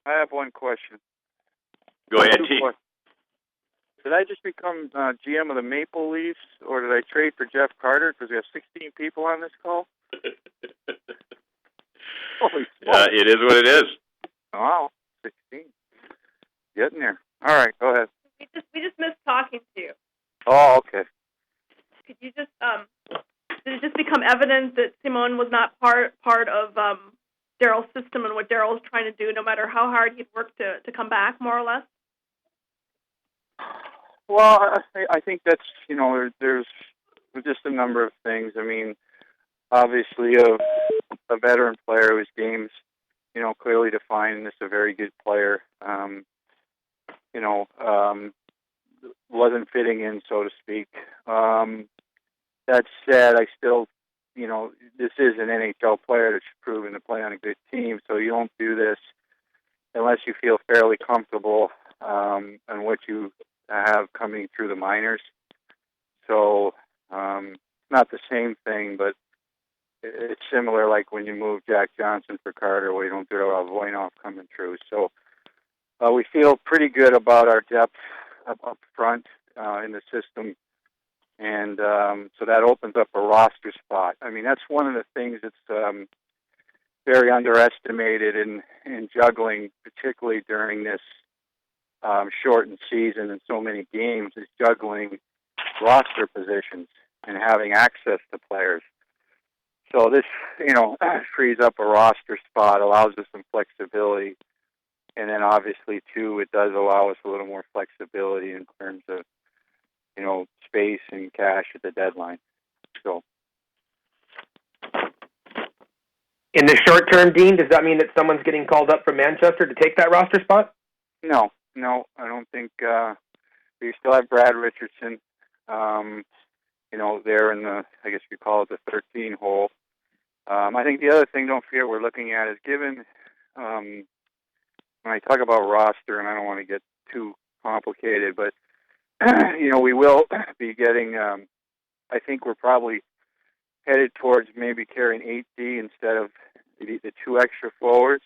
I have one question. Go ahead, Two T. questions. Did I just become GM of the Maple Leafs, or did I trade for Jeff Carter because we have 16 people on this call? Holy smokes. It is what it is. Wow, 16. Getting there. All right, go ahead. We just missed talking to you. Oh, okay. Could you just did it just become evident that Simone was not part of Daryl's system and what Daryl was trying to do, no matter how hard he'd worked to come back, more or less? Well, I think that's, there's just a number of things. I mean, obviously a veteran player whose game's, clearly defined, and is a very good player, wasn't fitting in, so to speak. That said, I still, this is an NHL player that's proven to play on a good team, so you don't do this unless you feel fairly comfortable on what you have coming through the minors. So, not the same thing, but it's similar like when you move Jack Johnson for Carter, where you don't do Voynov coming through. So we feel pretty good about our depth up front in the system. And so that opens up a roster spot. I mean, that's one of the things that's very underestimated in juggling, particularly during this shortened season and so many games, is juggling roster positions and having access to players. So this, frees up a roster spot, allows us some flexibility. And then obviously, too, it does allow us a little more flexibility in terms of, space and cash at the deadline. So, in the short term, Dean, does that mean that someone's getting called up from Manchester to take that roster spot? No, I don't think. We still have Brad Richardson. There in the, I guess you call it the 13 hole. I think the other thing, don't forget, we're looking at is given, when I talk about roster, and I don't want to get too complicated, but, we will be getting, I think we're probably headed towards maybe carrying 8D instead of the two extra forwards.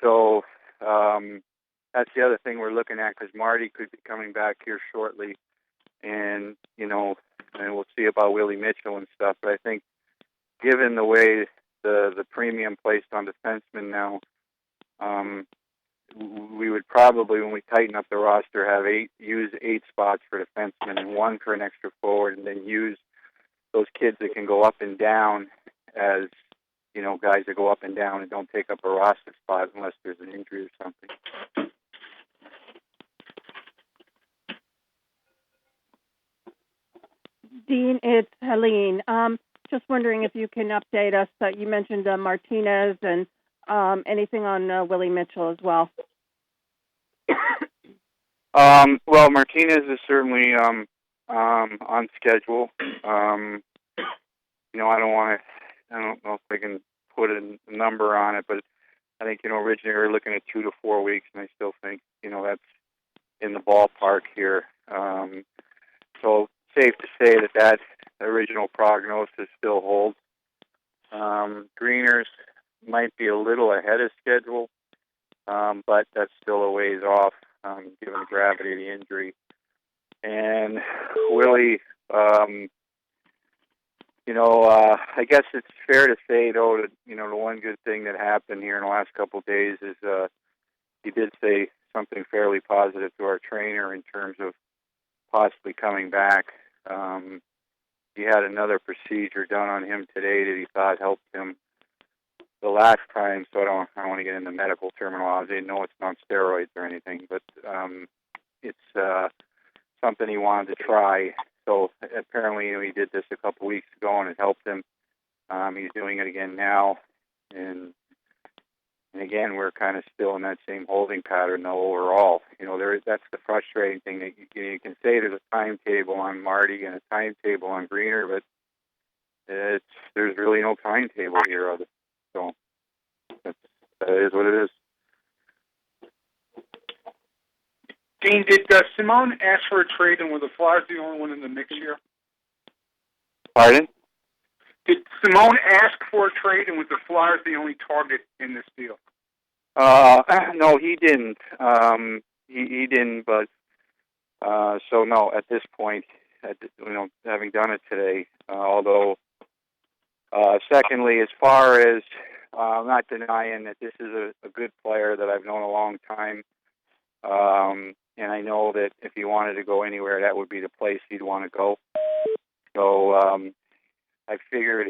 So that's the other thing we're looking at, because Marty could be coming back here shortly, and, and we'll see about Willie Mitchell and stuff. But I think given the way the premium placed on defensemen now, we would probably, when we tighten up the roster, use 8 spots for defensemen and 1 for an extra forward, and then use those kids that can go up and down as, guys that go up and down and don't take up a roster spot unless there's an injury or something. Dean, it's Helene. Just wondering if you can update us. You mentioned Martinez and anything on Willie Mitchell as well. Well, Martinez is certainly on schedule. I don't know if I can put a number on it, but I think, originally we were looking at 2 to 4 weeks, and I still think, that's in the ballpark here. So safe to say that original prognosis still holds. Greeners might be a little ahead of schedule, but that's still a ways off, given the gravity of the injury. And Willie, I guess it's fair to say, though, that, the one good thing that happened here in the last couple of days is he did say something fairly positive to our trainer in terms of possibly coming back. He had another procedure done on him today that he thought helped him the last time, so I don't want to get into medical terminology. No, it's not steroids or anything, but it's something he wanted to try. So apparently, he did this a couple weeks ago, and it helped him. He's doing it again now, and again, we're kind of still in that same holding pattern, though, overall. That's the frustrating thing. That you can say there's a timetable on Marty and a timetable on Greener, but there's really no timetable here. So that is what it is. Dean, did Simone ask for a trade, and were the Flyers the only one in the mix here? Pardon? Did Simone ask for a trade, and was the Flyers the only target in this deal? No, he didn't. He didn't, but so no, at this point, having done it today, although, secondly, as far as, I'm not denying that this is a good player that I've known a long time, and I know that if he wanted to go anywhere, that would be the place he'd want to go. So, I figured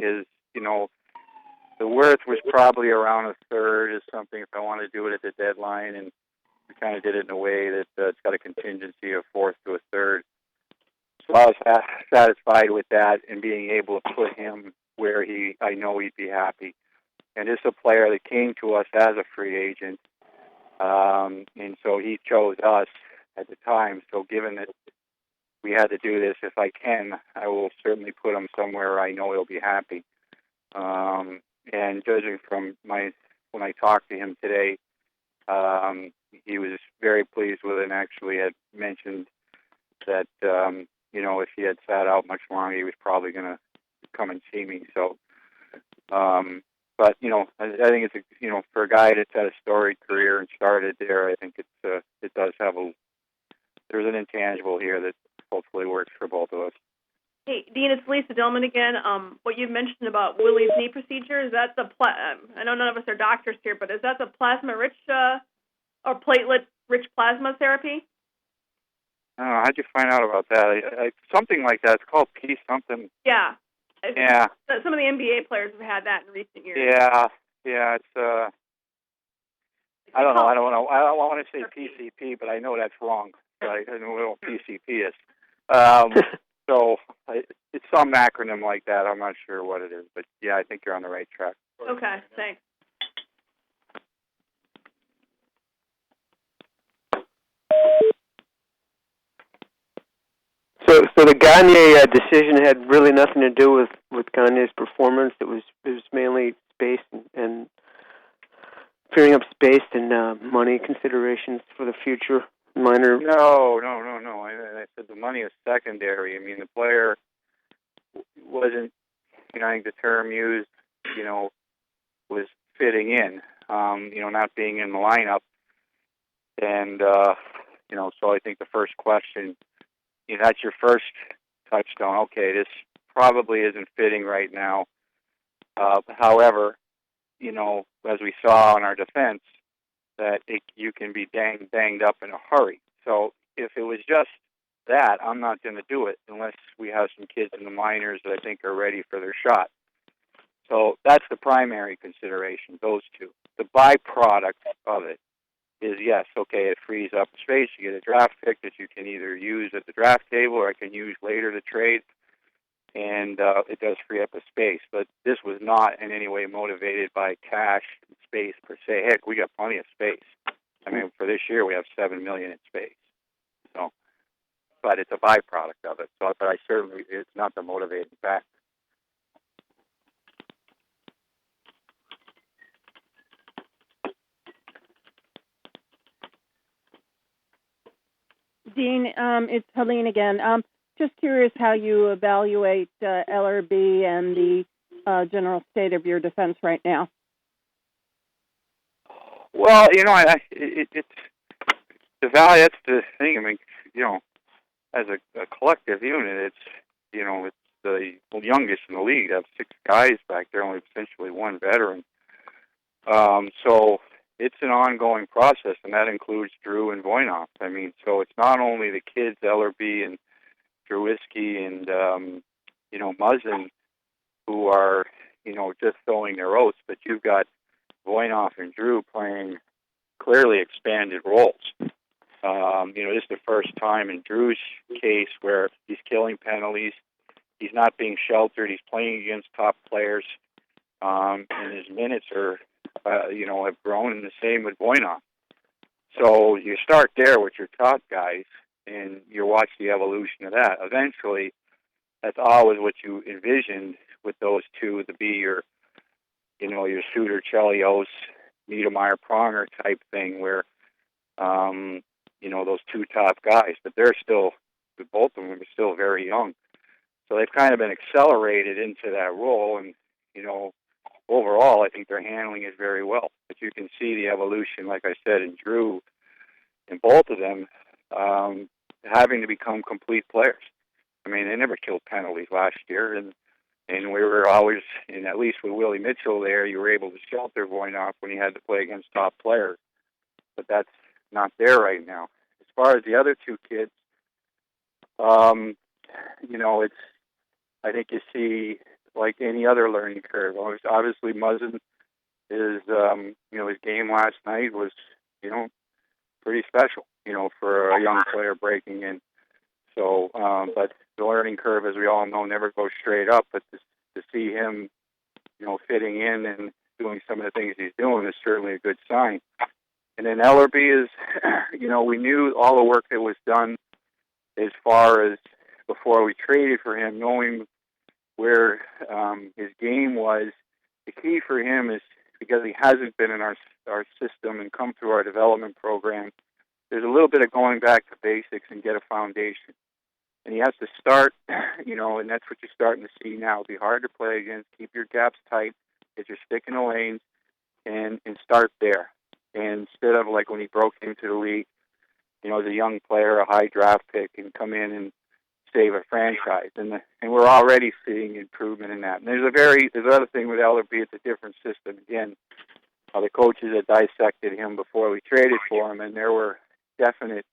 the worth was probably around a third is something if I want to do it at the deadline, and we kind of did it in a way that it's got a contingency of fourth to a third. So I was satisfied with that and being able to put him where I know he'd be happy. And this is a player that came to us as a free agent, and so he chose us at the time. So given that we had to do this, if I can, I will certainly put him somewhere I know he'll be happy. And judging from when I talked to him today, he was very pleased with it and actually had mentioned that, if he had sat out much longer, he was probably going to come and see me. So, but, I think it's, for a guy that's had a storied career and started there, I think it does have there's an intangible here that hopefully works for both of us. Hey, Dean, it's Lisa Dillman again. What you mentioned about Willie's knee procedure, is that I know none of us are doctors here, but is that the plasma-rich or platelet-rich plasma therapy? I don't know, how'd you find out about that? Something like that. It's called P something. Yeah. Yeah. Some of the NBA players have had that in recent years. Yeah. It's I don't know. I don't want to say PCP, but I know that's wrong. I know what PCP is. So it's some acronym like that. I'm not sure what it is, but yeah, I think you're on the right track. Okay, thanks. So the Gagne decision had really nothing to do with Gagne's performance. It was mainly space and freeing up space and money considerations for the future. Minor. No. I said the money is secondary. I mean, the player wasn't. I think the term used, was fitting in. Not being in the lineup, and so I think the first question. That's your first touchstone. Okay, this probably isn't fitting right now. However, as we saw in our defense, that you can be banged up in a hurry. So if it was just that, I'm not going to do it unless we have some kids in the minors that I think are ready for their shot. So that's the primary consideration, those two. The byproduct of it is, yes, okay, it frees up space. You get a draft pick that you can either use at the draft table or I can use later to trade, and it does free up a space. But this was not in any way motivated by cash and space per se. Heck, we got plenty of space. I mean, for this year, we have $7 million in space. So, but it's a byproduct of it. So, but it's not the motivating factor. Dean, it's Helene again. Just curious how you evaluate LRB and the general state of your defense right now. Well, it's the value. That's the thing. I mean, as a collective unit, it's the youngest in the league. I have 6 guys back there, only essentially 1 veteran. So it's an ongoing process, and that includes Drew and Voynov. I mean, so it's not only the kids, LRB and Drewiski and Muzzin, who are just filling their oats, but you've got Voynov and Drew playing clearly expanded roles. This is the first time in Drew's case where he's killing penalties. He's not being sheltered. He's playing against top players, and his minutes have grown, and the same with Voynov. So you start there with your top guys, and you watch the evolution of that. Eventually, that's always what you envisioned with those two to be your Suter, Chelios, Niedermeyer, Pronger type thing, where those 2 top guys, but both of them are still very young. So they've kind of been accelerated into that role, and overall, I think their handling is very well. But you can see the evolution, like I said, in Drew, in both of them, having to become complete players. I mean, they never killed penalties last year, and we were always, and at least with Willie Mitchell there, you were able to shelter Voynov when he had to play against top players. But that's not there right now. As far as the other two kids, it's, I think you see, like any other learning curve. Obviously, Muzzin is, his game last night was, pretty special, for a young player breaking in. So, but the learning curve, as we all know, never goes straight up. But to see him, fitting in and doing some of the things he's doing is certainly a good sign. And then Ellerby is, we knew all the work that was done as far as before we traded for him, knowing where his game was. The key for him is, because he hasn't been in our system and come through our development program, there's a little bit of going back to basics and get a foundation. And he has to start, and that's what you're starting to see now. It'll be hard to play against. Keep your gaps tight, get your stick in the lanes, and start there. And instead of like when he broke into the league, as a young player, a high draft pick, and come in and save a franchise. And we're already seeing improvement in that. And there's another thing with Ellerby, it's a different system. Again, the coaches had dissected him before we traded for him, and there were definite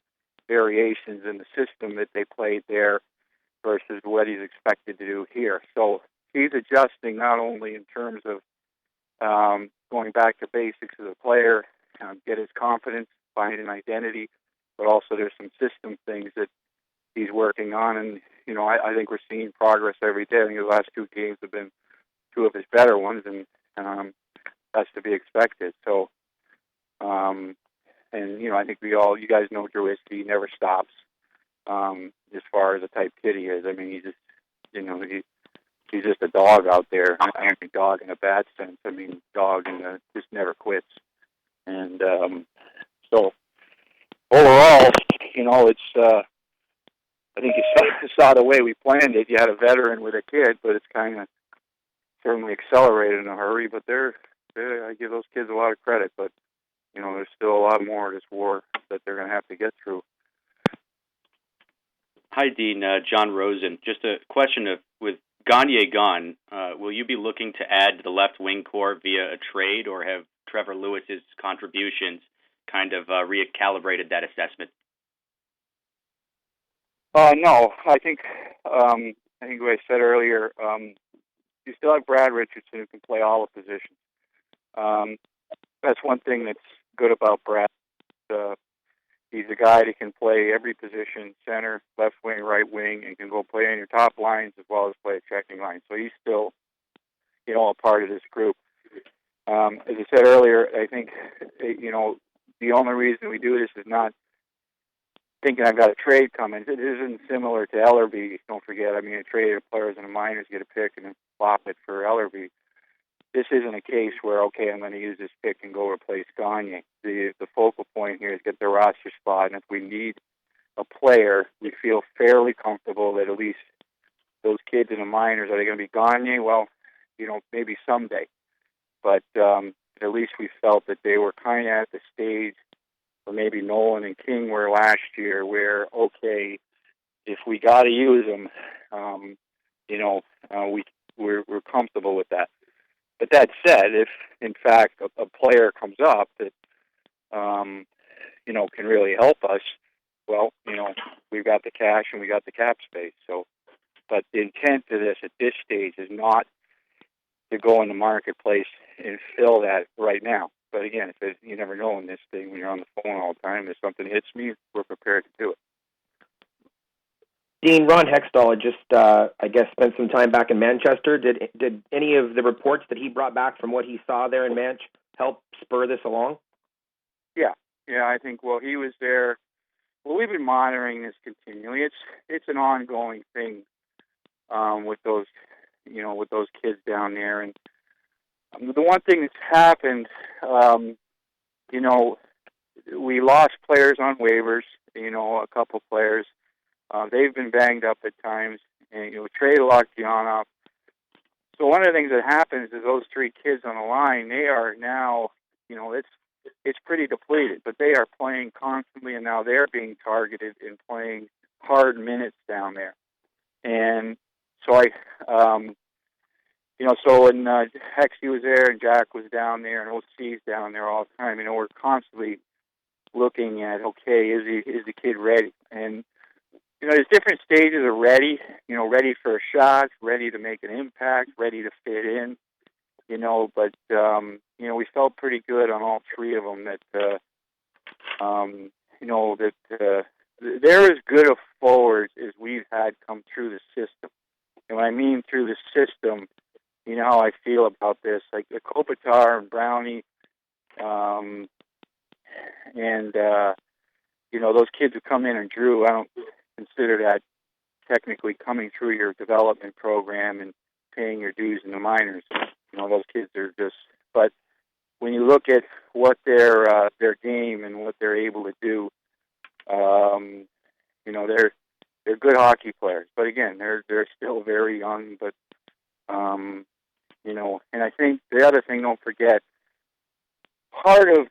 variations in the system that they played there versus what he's expected to do here. So he's adjusting not only in terms of going back to basics as a player, get his confidence, find an identity, but also there's some system things that he's working on. And, I think we're seeing progress every day. I think the last two games have been two of his better ones, and that's to be expected. So, I think you guys know Drew Isky, he never stops as far as the type kid he is. I mean, he's just, he's just a dog out there. I don't mean dog in a bad sense. I mean dog in just never quits. And so overall, it's I think you saw the way we planned it. You had a veteran with a kid, but it's kind of certainly accelerated in a hurry. But I give those kids a lot of credit. But there's still a lot more of this war that they're going to have to get through. Hi, Dean. John Rosen. Just a question with Gagne gone, will you be looking to add to the left wing core via a trade, or have Trevor Lewis's contributions kind of recalibrated that assessment? No, I think what I said earlier. You still have Brad Richardson who can play all the positions. That's one thing that's good about Brad. He's a guy that can play every position: center, left wing, right wing, and can go play on your top lines as well as play a checking line. So he's still, a part of this group. As I said earlier, I think, the only reason we do this is not thinking I've got a trade coming. It isn't similar to Ellerby. Don't forget, I traded players in the minors, get a pick, and then flop it for Ellerby. This isn't a case where, okay, I'm going to use this pick and go replace Gagne. The focal point here is get the roster spot, and if we need a player, we feel fairly comfortable that at least those kids in the minors, are they going to be Gagne? Well, maybe someday. But at least we felt that they were kind of at the stage where maybe Nolan and King were last year, where, okay, if we got to use them, we're comfortable with that. But that said, if in fact a player comes up that can really help us, well, we've got the cash and we got the cap space. So, but the intent of this at this stage is not to go in the marketplace and fill that right now. But again, you never know in this thing when you're on the phone all the time. If something hits me, we're prepared to do it. Dean, Ron Hextall had just, spent some time back in Manchester. Did any of the reports that he brought back from what he saw there in Manch help spur this along? Yeah, I think, he was there. Well, we've been monitoring this continually. It's an ongoing thing with those kids down there. And the one thing that's happened, we lost players on waivers, a couple players. They've been banged up at times, and traded Lockdown So one of the things that happens is those three kids on the line, they are now, it's pretty depleted, but they are playing constantly, and now they're being targeted and playing hard minutes down there. And so so when Hexie was there and Jack was down there and OC's down there all the time, we're constantly looking at, okay, is the kid ready? And there's different stages of ready. Ready for a shot, ready to make an impact, ready to fit in. But we felt pretty good on all three of them that they're as good of forwards as we've had come through the system. And when I mean through the system, you know how I feel about this, like the Kopitar and Brownie, those kids who come in and Drew, I don't consider that technically coming through your development program and paying your dues in the minors. Those kids are just, but when you look at what their game and what they're able to do, they're good hockey players. But again, they're still very young. But and I think the other thing, don't forget, part of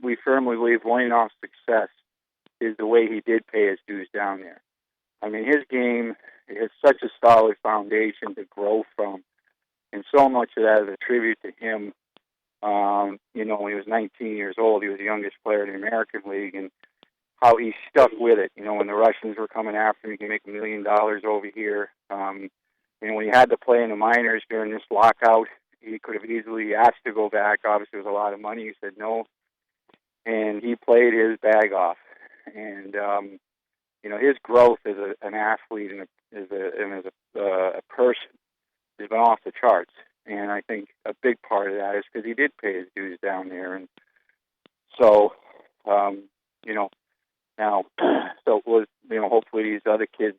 we firmly believe Waynoff's success is the way he did pay his dues down there. I mean, his game has such a solid foundation to grow from, and so much of that is a tribute to him. When he was 19 years old, he was the youngest player in the American League, and how he stuck with it. When the Russians were coming after him, he could make $1 million over here. When he had to play in the minors during this lockout, he could have easily asked to go back. Obviously, it was a lot of money. He said no, and he played his bag off. And his growth as an athlete and as a person has been off the charts. And I think a big part of that is because he did pay his dues down there. And so, now, hopefully these other kids,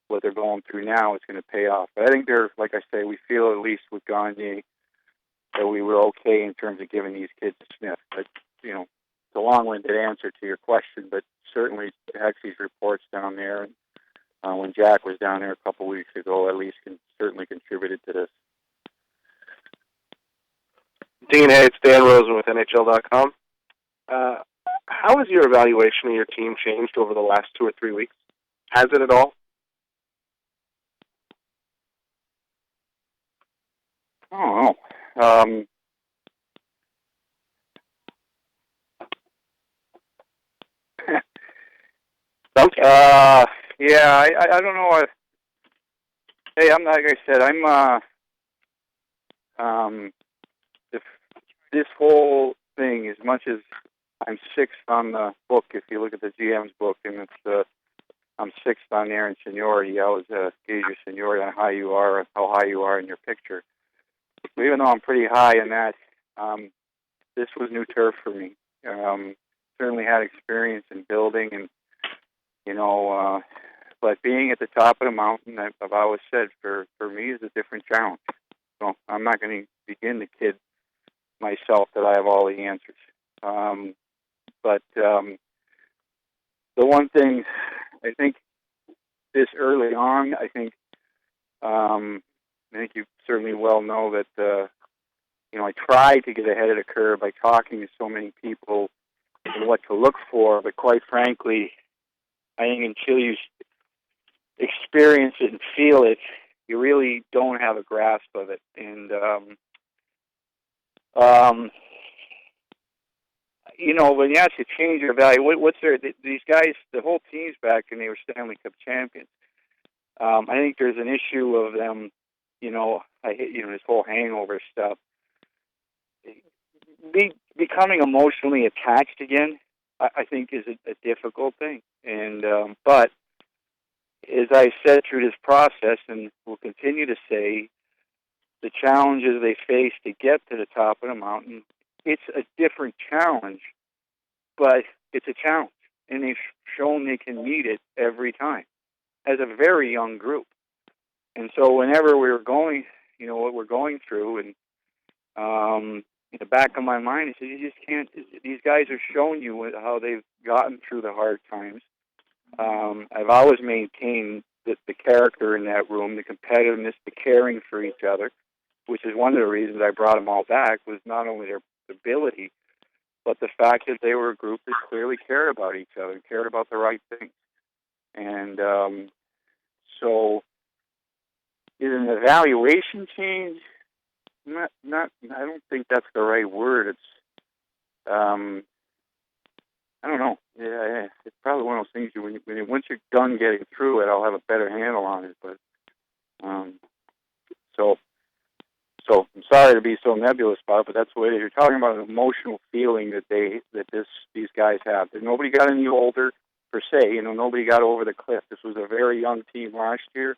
what they're going through now, is going to pay off. But I think like I say, we feel at least with Gagne that we were okay in terms of giving these kids a sniff. But, it's a long-winded answer to your question, but certainly Hexie's reports down there, and when Jack was down there a couple weeks ago, at least certainly contributed to this. Dean, hey, it's Dan Rosen with NHL.com. How has your evaluation of your team changed over the last 2 or 3 weeks? Has it at all? I don't know. I don't know. Hey, I'm like I said, this whole thing, as much as I'm sixth on the book, if you look at the GM's book, and it's I'm sixth on there in seniority. I was gauge your seniority on how high you are in your picture. Even though I'm pretty high in that, this was new turf for me. Certainly had experience in building, and but being at the top of the mountain, I've always said, for me is a different challenge. So I'm not going to begin to kid myself that I have all the answers. But the one thing I think this early on, I think you certainly well know that I tried to get ahead of the curve by talking to so many people and what to look for. But quite frankly, I think until you experience it and feel it, you really don't have a grasp of it. And when you have to change your value, what's these guys, the whole team's back, and they were Stanley Cup champions. I think there's an issue of them, this whole hangover stuff. Becoming emotionally attached again, I think is a difficult thing. And but as I said through this process, and will continue to say, the challenges they face to get to the top of the mountain, it's a different challenge, but it's a challenge, and they've shown they can meet it every time as a very young group. And so whenever we were going, what we're going through, and in the back of my mind, I said, you just can't. These guys are showing you how they've gotten through the hard times. I've always maintained the character in that room, the competitiveness, the caring for each other, which is one of the reasons I brought them all back, was not only their ability, but the fact that they were a group that clearly cared about each other and cared about the right things. And so, is an evaluation change? Not. I don't think that's the right word. It's I don't know. Yeah, it's probably one of those things. Once you're done getting through it, I'll have a better handle on it. But so I'm sorry to be so nebulous about it, but that's the way it is. You're talking about an emotional feeling that these guys have. Nobody got any older per se. Nobody got over the cliff. This was a very young team last year.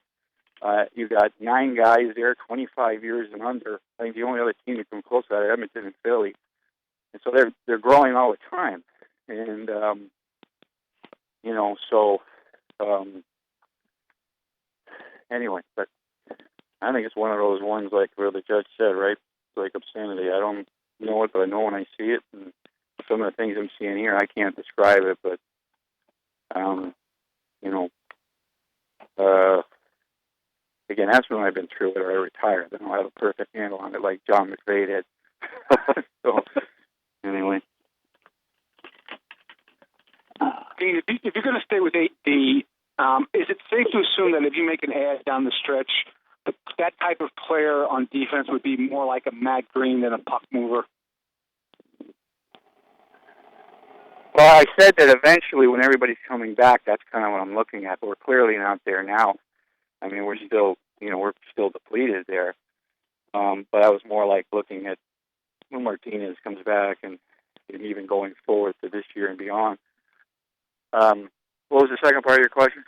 You got 9 guys there, 25 years and under. I think the only other team that come close to that are Edmonton and Philly. And so they're growing all the time. And anyway, but I think it's one of those ones like where the judge said, right? It's like obscenity. I don't know it, but I know when I see it. And some of the things I'm seeing here, I can't describe it, but again, that's when I've been through it or I retired. Then I'll have a perfect handle on it, like John McVay did. So anyway. Dean, if you're going to stay with 8D, is it safe to assume that if you make an ad down the stretch, that type of player on defense would be more like a Matt Green than a puck mover? Well, I said that eventually when everybody's coming back, that's kind of what I'm looking at. But we're clearly not there now. I mean, we're still depleted there. But I was more like looking at when Martinez comes back and even going forward to this year and beyond. What was the second part of your question?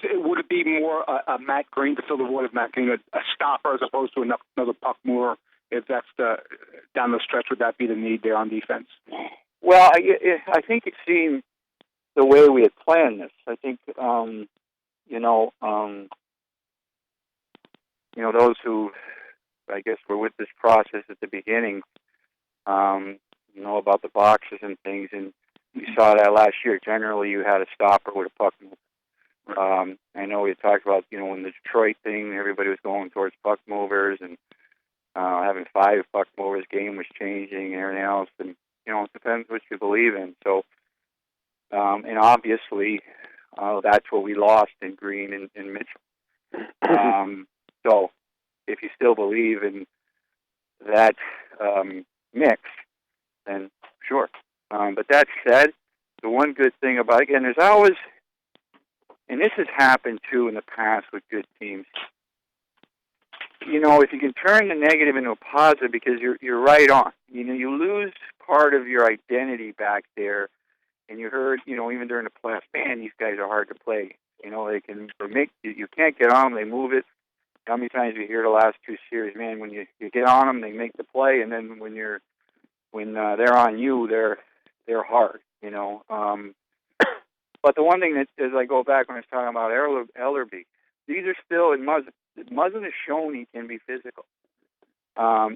Would it be more a Matt Green to fill the void of Matt Green, a stopper as opposed to another puck mover? If that's down the stretch, would that be the need there on defense? Well, I think it seemed the way we had planned this. I think, those who, I guess, were with this process at the beginning, about the boxes and things, and we saw that last year. Generally, you had a stopper with a puck mover. I know we talked about, in the Detroit thing, everybody was going towards puck movers and having 5 puck movers. Game was changing and everything else, and it depends what you believe in. So, and obviously, that's what we lost in Green and Mitchell. So, if you still believe in that mix, then sure. But that said, the one good thing about it, again, there's always, and this has happened too in the past with good teams. If you can turn the negative into a positive, because you're right on. You lose part of your identity back there, and you heard, even during the playoffs, man, these guys are hard to play. They can make you can't get on them. They move it. How many times you hear the last 2 series, man? When you get on them, they make the play, and then when they're on you, they're hard. But the one thing that, as I go back when I was talking about Ellerby, these are still in Muzzin. Muzzin has shown he can be physical.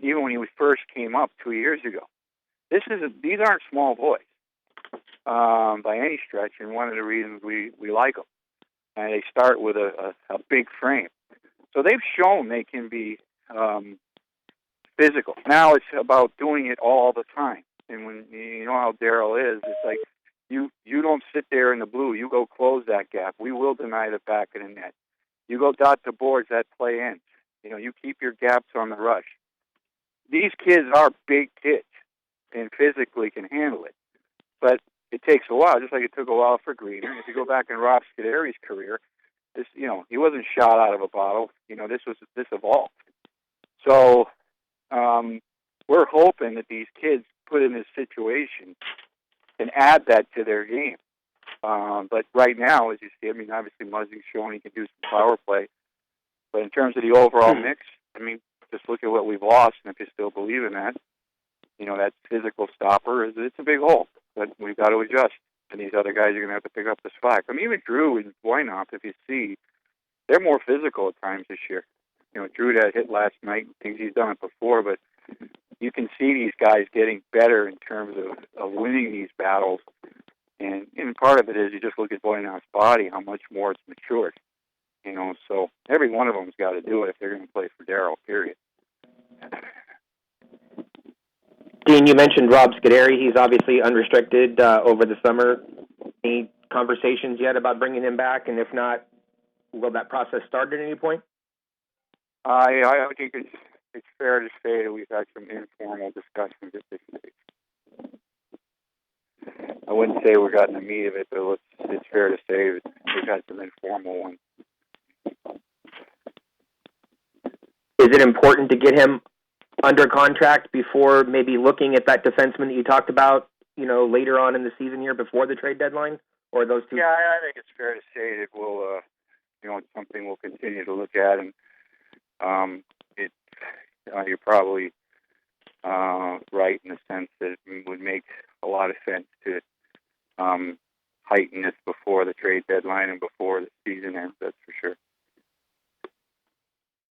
Even when he first came up 2 years ago. These aren't small boys by any stretch, and one of the reasons we like them. And they start with a big frame. So they've shown they can be physical. Now it's about doing it all the time. And when you know how Darryl is, it's like you don't sit there in the blue. You go close that gap. We will deny the back of the net. You go dot the boards, that play ends. You keep your gaps on the rush. These kids are big kids and physically can handle it. But it takes a while, just like it took a while for Greener. If you go back in Rob Scuderi's career, this, he wasn't shot out of a bottle. This evolved. So we're hoping that these kids put in this situation and add that to their game. But right now, as you see, obviously Muzzing's showing he can do some power play. But in terms of the overall mix, just look at what we've lost, and if you still believe in that, that physical stopper, it's a big hole. But we've got to adjust. And these other guys are going to have to pick up the slack. Even Drew and Boynop, if you see, they're more physical at times this year. Drew that hit last night, thinks he's done it before, but you can see these guys getting better in terms of winning these battles. And part of it is you just look at Boynop's body, how much more it's matured. You know, so every one of them's got to do it if they're going to play for Darryl. Period. Dean, you mentioned Rob Scuderi. He's obviously unrestricted over the summer. Any conversations yet about bringing him back? And if not, will that process start at any point? I think it's fair to say that we've had some informal discussions at this stage. I wouldn't say we're gotten the meat of it, but it's fair to say that we've had some informal ones. Is it important to get him under contract before maybe looking at that defenseman that you talked about, you know, later on in the season here before the trade deadline? Or are those two? Yeah, I think it's fair to say that we'll, you know, it's something we'll continue to look at, and you're probably right in the sense that it would make a lot of sense to heighten this before the trade deadline and before the season ends. That's for sure.